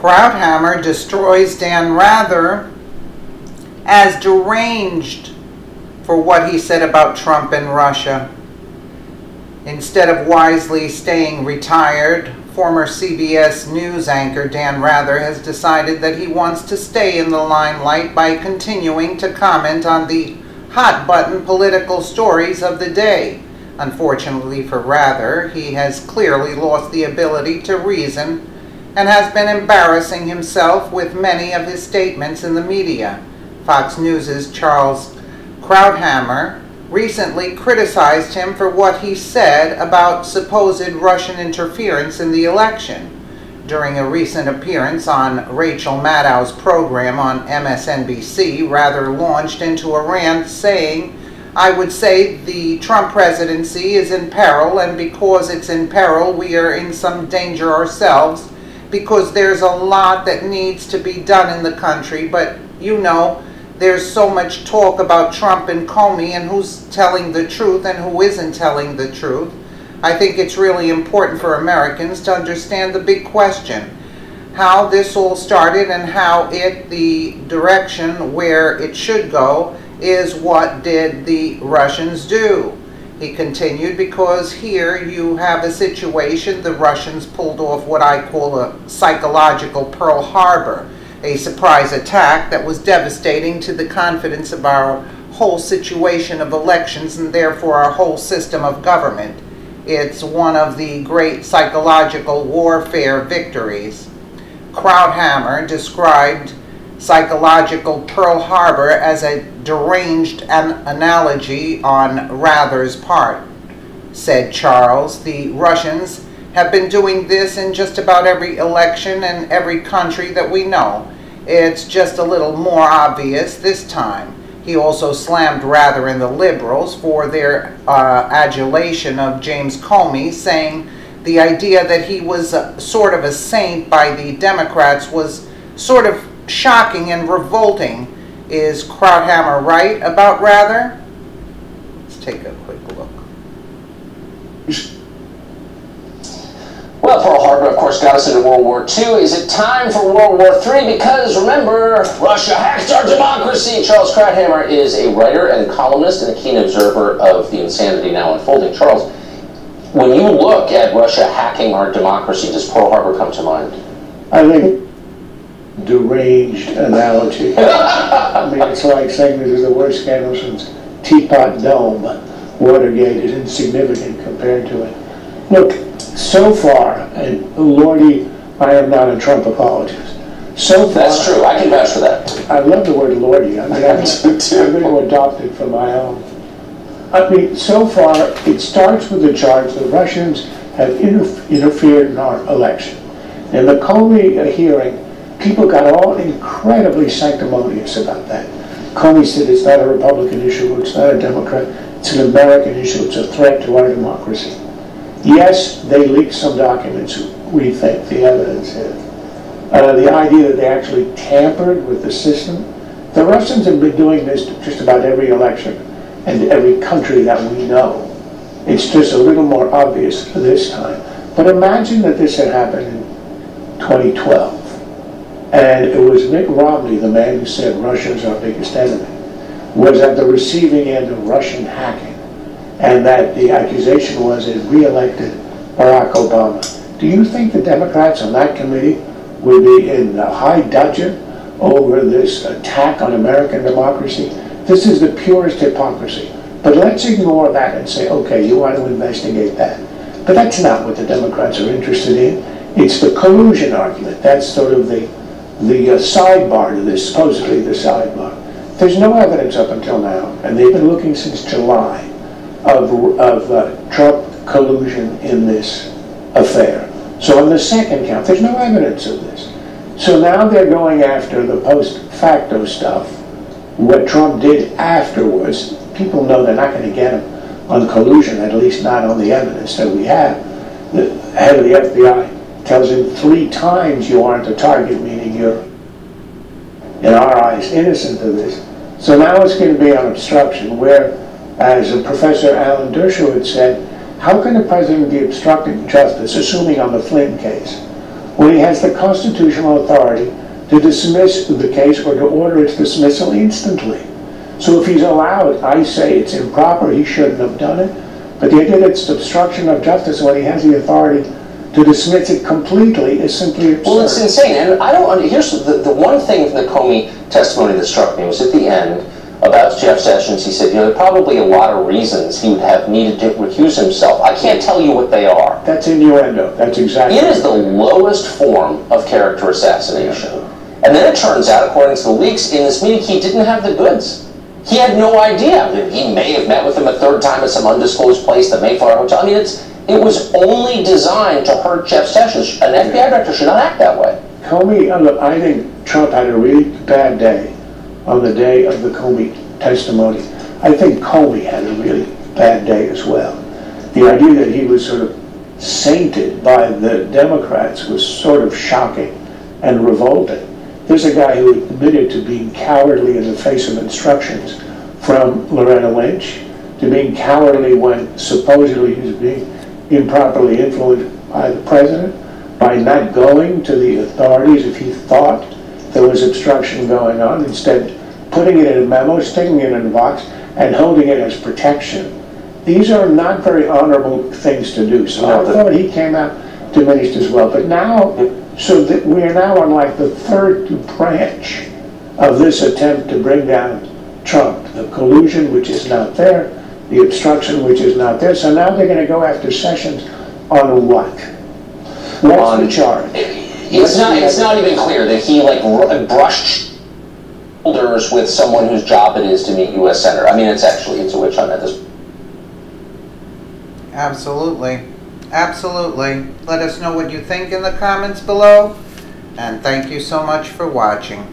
Krauthammer destroys Dan Rather as deranged for what he said about Trump and Russia. Instead of wisely staying retired, former CBS News anchor Dan Rather has decided that he wants to stay in the limelight by continuing to comment on the hot-button political stories of the day. Unfortunately for Rather, he has clearly lost the ability to reason and has been embarrassing himself with many of his statements in the media. Fox News' Charles Krauthammer recently criticized him for what he said about supposed Russian interference in the election. During a recent appearance on Rachel Maddow's program on MSNBC, Rather launched into a rant saying, "I would say the Trump presidency is in peril, and because it's in peril, we are in some danger ourselves, because there's a lot that needs to be done in the country, but you know, there's so much talk about Trump and Comey and who's telling the truth and who isn't telling the truth. I think it's really important for Americans to understand the big question, how this all started and how the direction where it should go is what did the Russians do?" He continued, because here you have a situation, the Russians pulled off what I call a psychological Pearl Harbor, a surprise attack that was devastating to the confidence of our whole situation of elections and therefore our whole system of government. It's one of the great psychological warfare victories. Krauthammer described psychological Pearl Harbor as a deranged analogy on Rather's part. Said Charles, "The Russians have been doing this in just about every election and every country that we know. It's just a little more obvious this time." He also slammed Rather and the liberals for their adulation of James Comey, saying the idea that he was sort of a saint by the Democrats was sort of shocking and revolting. Is Krauthammer right about Rather? Let's take a quick look. Well, Pearl Harbor, of course, got us into World War II. Is it time for World War III? Because, remember, Russia hacked our democracy. Charles Krauthammer is a writer and columnist and a keen observer of the insanity now unfolding. Charles, when you look at Russia hacking our democracy, does Pearl Harbor come to mind? I think deranged analogy. I mean, it's like saying this is the worst scandal since Teapot Dome. Watergate is insignificant compared to it. Look, so far, and Lordy, I am not a Trump apologist. So far, that's true. I can vouch for that. I love the word Lordy. I mean, I'm going to adopt it for my own. I mean, so far, it starts with the charge the Russians have interfered in our election. In the Comey hearing, people got all incredibly sanctimonious about that. Comey said it's not a Republican issue, it's not a Democrat, it's an American issue, it's a threat to our democracy. Yes, they leaked some documents, we think the evidence is. The idea that they actually tampered with the system. The Russians have been doing this to just about every election and every country that we know. It's just a little more obvious this time. But imagine that this had happened in 2012. And it was Mitt Romney, the man who said Russia's our biggest enemy, was at the receiving end of Russian hacking. And that the accusation was it re-elected Barack Obama. Do you think the Democrats on that committee would be in high dudgeon over this attack on American democracy? This is the purest hypocrisy. But let's ignore that and say, okay, you want to investigate that. But that's not what the Democrats are interested in. It's the collusion argument. That's sort of the sidebar to this, supposedly the sidebar. There's no evidence up until now, and they've been looking since July, of Trump collusion in this affair. So on the second count, there's no evidence of this. So now they're going after the post-facto stuff, what Trump did afterwards. People know they're not going to get him on collusion, at least not on the evidence that we have. The head of the FBI tells him 3 times you aren't a target, meaning you're, in our eyes, innocent of this. So now it's going to be on obstruction, where, as Professor Alan Dershowitz said, how can the president be obstructing justice, assuming on the Flynn case, when he has the constitutional authority to dismiss the case or to order its dismissal instantly. So if he's allowed, I say it's improper, he shouldn't have done it, but the idea that it's obstruction of justice when he has the authority to dismiss it completely is simply absurd. Well, it's insane, and I don't. Here's the one thing from the Comey testimony that struck me was at the end about Jeff Sessions. He said, you know, there are probably a lot of reasons he would have needed to recuse himself. I can't tell you what they are. That's innuendo. That's exactly. It is the lowest form of character assassination. And then it turns out, according to the leaks, in this meeting, he didn't have the goods. He had no idea. He may have met with him a third time at some undisclosed place, the Mayflower Hotel. I mean, it was only designed to hurt Jeff Sessions. An FBI director should not act that way. Comey, look, I think Trump had a really bad day on the day of the Comey testimony. I think Comey had a really bad day as well. The idea that he was sort of sainted by the Democrats was sort of shocking and revolting. There's a guy who admitted to being cowardly in the face of instructions from Loretta Lynch, to being cowardly when supposedly he was being improperly influenced by the president, by not going to the authorities if he thought there was obstruction going on, instead putting it in a memo, sticking it in a box, and holding it as protection. These are not very honorable things to do. So I thought he came out diminished as well. But now, so that we are now on like the third branch of this attempt to bring down Trump. The collusion, which is not there, the obstruction, which is not there. So now they're going to go after Sessions on what? What's the charge? It's not even clear that he like brushed shoulders with someone whose job it is to meet U.S. Senator. I mean, it's a witch hunt at this point. Absolutely. Absolutely. Let us know what you think in the comments below. And thank you so much for watching.